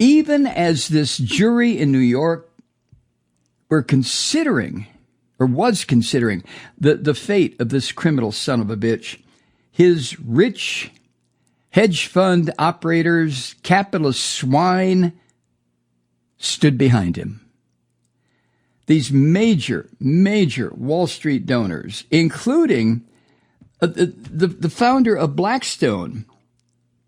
Even as this jury in New York was considering the fate of this criminal son of a bitch, his rich hedge fund operators, capitalist swine, stood behind him. These major Wall Street donors, including the founder of Blackstone,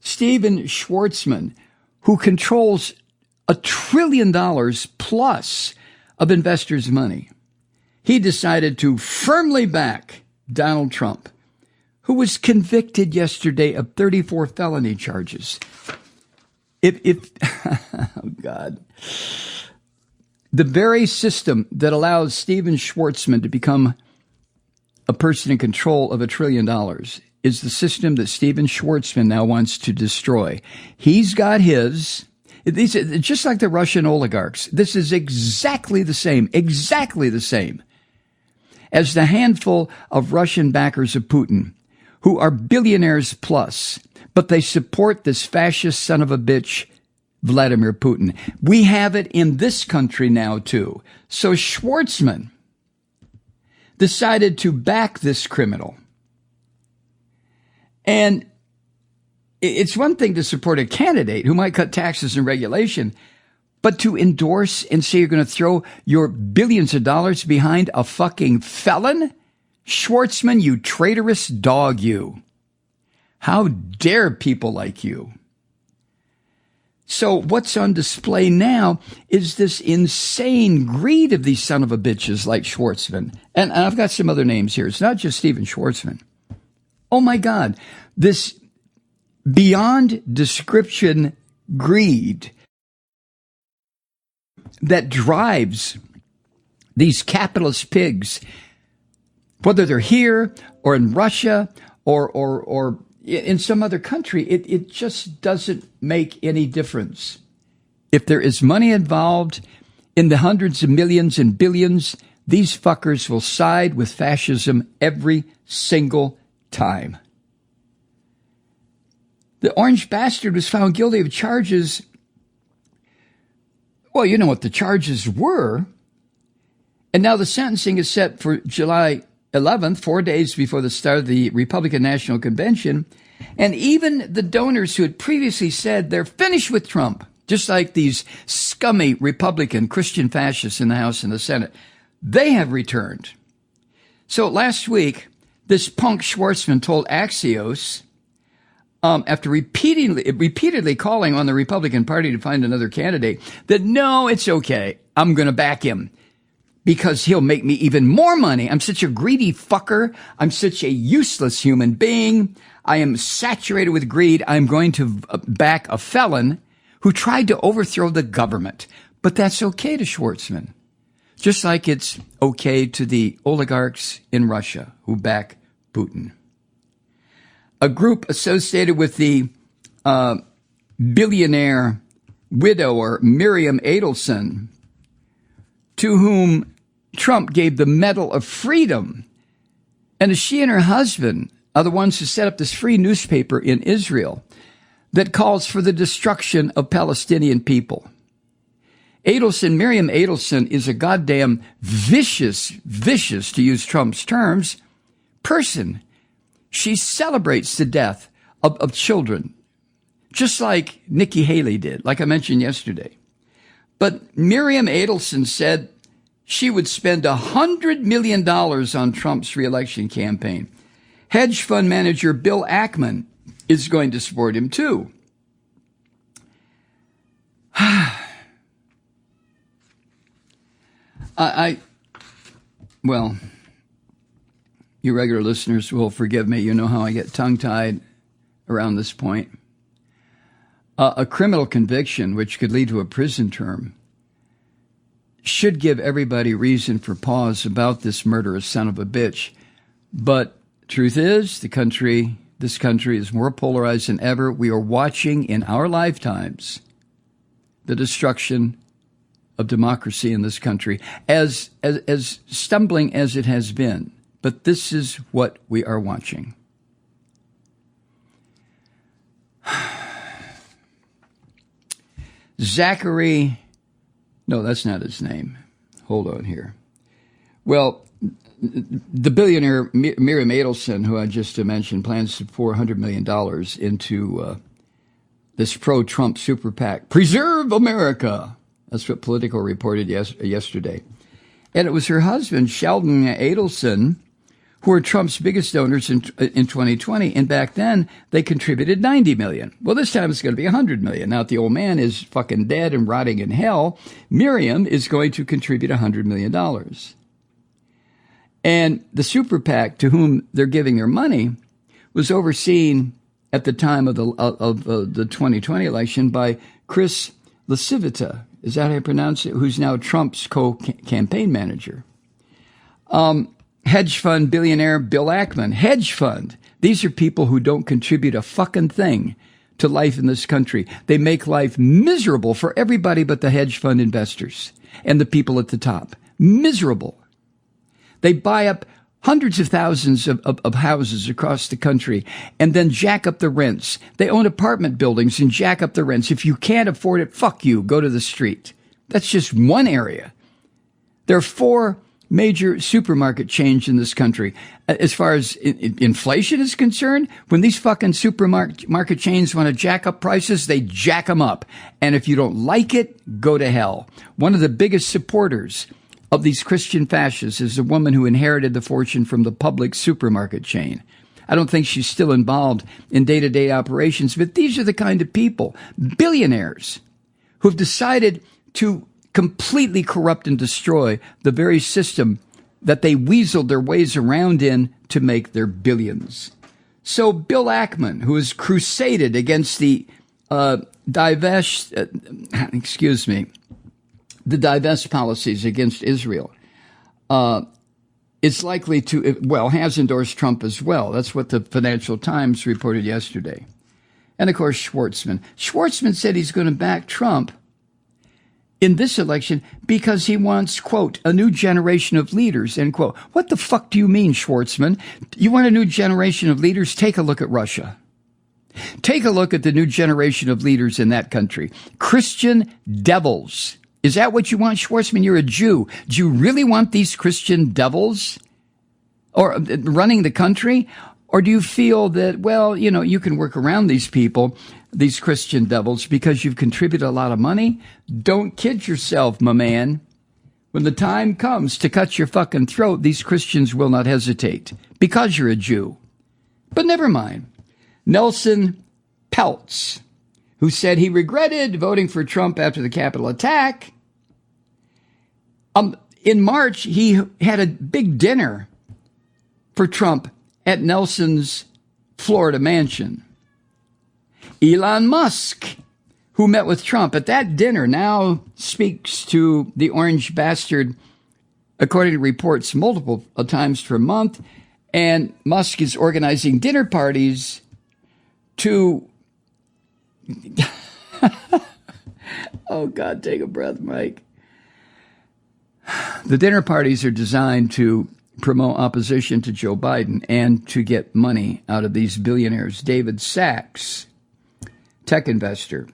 Stephen Schwarzman, who controls $1 trillion plus of investors' money. He decided to firmly back Donald Trump, who was convicted yesterday of 34 felony charges. Oh God. The very system that allows Stephen Schwarzman to become a person in control of $1 trillion is the system that Stephen Schwarzman now wants to destroy. He's got his. These, just like the Russian oligarchs, this is exactly the same as the handful of Russian backers of Putin, who are billionaires plus, but they support this fascist son of a bitch, Vladimir Putin. We have it in this country now, too. So Schwarzman decided to back this criminal. And it's one thing to support a candidate who might cut taxes and regulation, but to endorse and say you're going to throw your billions of dollars behind a fucking felon? Schwarzman, you traitorous dog, you. How dare people like you? So what's on display now is this insane greed of these son of a bitches like Schwarzman. And I've got some other names here. It's not just Stephen Schwarzman. Oh my God, this beyond description greed that drives these capitalist pigs, whether they're here or in Russia or in some other country, it just doesn't make any difference. If there is money involved in the hundreds of millions and billions, these fuckers will side with fascism every single time. The orange bastard was found guilty of charges. Well, you know what the charges were. And now the sentencing is set for July 11th, 4 days before the start of the Republican National Convention. And even the donors who had previously said they're finished with Trump, just like these scummy Republican Christian fascists in the House and the Senate, they have returned. So last week, this punk Schwarzman told Axios, after repeatedly calling on the Republican Party to find another candidate, that no, it's okay. I'm going to back him because he'll make me even more money. I'm such a greedy fucker. I'm such a useless human being. I am saturated with greed. I'm going to back a felon who tried to overthrow the government. But that's okay to Schwarzman, just like it's okay to the oligarchs in Russia who back Putin. A group associated with the billionaire widower Miriam Adelson, to whom Trump gave the Medal of Freedom, and she and her husband are the ones who set up this free newspaper in Israel that calls for the destruction of Palestinian people. Miriam Adelson is a goddamn vicious, to use Trump's terms, person. She celebrates the death of children, just like Nikki Haley did, like I mentioned yesterday. But Miriam Adelson said she would spend $100 million on Trump's reelection campaign. Hedge fund manager Bill Ackman is going to support him too. Well, you regular listeners will forgive me. You know how I get tongue-tied around this point. A criminal conviction, which could lead to a prison term, should give everybody reason for pause about this murderous son of a bitch. But truth is, this country is more polarized than ever. We are watching in our lifetimes the destruction of democracy in this country, as stumbling as it has been. But this is what we are watching. Zachary, no, that's not his name. Hold on here. Well, the billionaire Miriam Adelson, who I just mentioned, plans to pour $100 million into this pro-Trump super PAC. Preserve America. That's what Politico reported yesterday. And it was her husband, Sheldon Adelson, who were Trump's biggest donors in 2020. And back then, they contributed $90 million. Well, this time it's going to be $100 million. Now that the old man is fucking dead and rotting in hell, Miriam is going to contribute $100 million. And the super PAC to whom they're giving their money was overseen at the time of the 2020 election by Chris LaCivita. Is that how you pronounce it? Who's now Trump's co-campaign manager. Hedge fund billionaire Bill Ackman. Hedge fund. These are people who don't contribute a fucking thing to life in this country. They make life miserable for everybody but the hedge fund investors and the people at the top. Miserable. They buy up hundreds of thousands of houses across the country and then jack up the rents. They own apartment buildings and jack up the rents. If you can't afford it, fuck you. Go to the street. That's just one area. There are 4 major supermarket chains in this country. As far as inflation is concerned, when these fucking supermarket chains want to jack up prices, they jack them up. And if you don't like it, go to hell. One of the biggest supporters of these Christian fascists is a woman who inherited the fortune from the public supermarket chain. I don't think she's still involved in day-to-day operations, but these are the kind of people, billionaires, who've decided to completely corrupt and destroy the very system that they weaseled their ways around in to make their billions. So Bill Ackman, who has crusaded against the divest policies against Israel, is likely to, has endorsed Trump as well. That's what the Financial Times reported yesterday. And of course, Schwartzman. Schwartzman said he's going to back Trump in this election because he wants, quote, a new generation of leaders, end quote. What the fuck do you mean, Schwartzman? You want a new generation of leaders? Take a look at Russia. Take a look at the new generation of leaders in that country. Christian devils. Is that what you want, Schwartzman? You're a Jew. Do you really want these Christian devils or running the country? Or do you feel that, you can work around these people, these Christian devils, because you've contributed a lot of money? Don't kid yourself, my man. When the time comes to cut your fucking throat, these Christians will not hesitate because you're a Jew. But never mind. Nelson Peltz, who said he regretted voting for Trump after the Capitol attack. In March, he had a big dinner for Trump at Nelson's Florida mansion. Elon Musk, who met with Trump at that dinner, now speaks to the orange bastard, according to reports, multiple times per month. And Musk is organizing dinner parties to... Oh, God, take a breath, Mike. The dinner parties are designed to promote opposition to Joe Biden and to get money out of these billionaires. David Sachs, tech investor,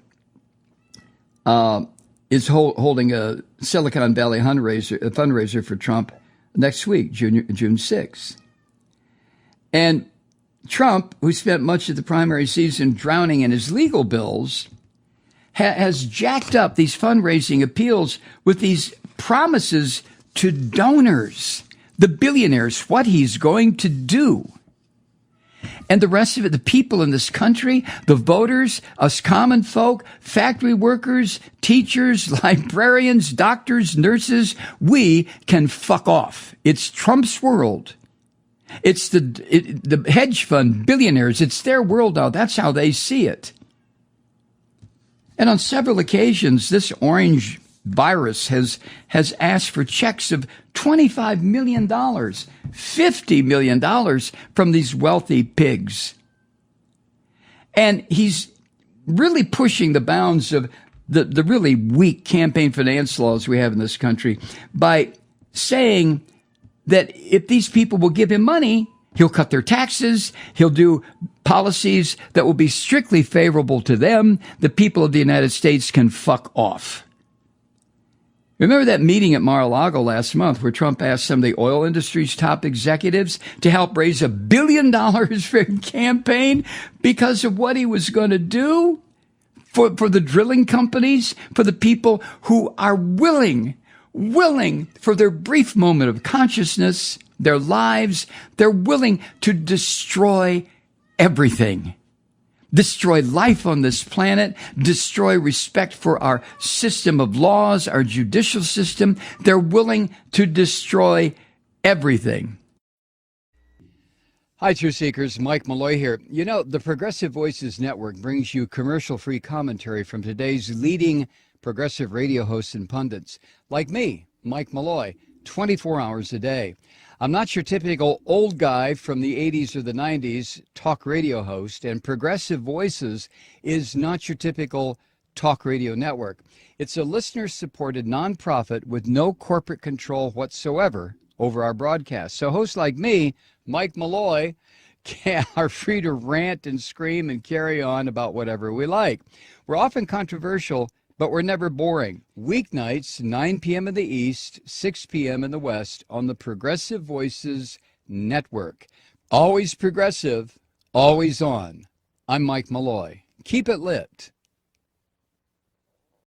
is holding a Silicon Valley fundraiser for Trump next week, June 6th. And Trump, who spent much of the primary season drowning in his legal bills, has jacked up these fundraising appeals with these promises to donors, the billionaires, what he's going to do. And the rest of it, the people in this country, the voters, us common folk, factory workers, teachers, librarians, doctors, nurses, we can fuck off. It's Trump's world. It's the hedge fund billionaires. It's their world now. That's how they see it. And on several occasions, this orange virus has asked for checks of $25 million, $50 million from these wealthy pigs. And he's really pushing the bounds of the really weak campaign finance laws we have in this country by saying that if these people will give him money, he'll cut their taxes, he'll do policies that will be strictly favorable to them, the people of the United States can fuck off. Remember that meeting at Mar-a-Lago last month where Trump asked some of the oil industry's top executives to help raise $1 billion for a campaign because of what he was going to do for the drilling companies, for the people who are willing for their brief moment of consciousness, their lives, they're willing to destroy everything. Destroy life on this planet, destroy respect for our system of laws, our judicial system. They're willing to destroy everything. Hi, Truth Seekers. Mike Malloy here. You know, the Progressive Voices Network brings you commercial-free commentary from today's leading progressive radio hosts and pundits, like me, Mike Malloy, 24 hours a day. I'm not your typical old guy from the 80s or the 90s talk radio host, and Progressive Voices is not your typical talk radio network. It's a listener-supported nonprofit with no corporate control whatsoever over our broadcast. So hosts like me, Mike Malloy, are free to rant and scream and carry on about whatever we like. We're often controversial, but we're never boring. Weeknights, 9 p.m. in the East, 6 p.m. in the West on the Progressive Voices Network. Always progressive, always on. I'm Mike Malloy. Keep it lit.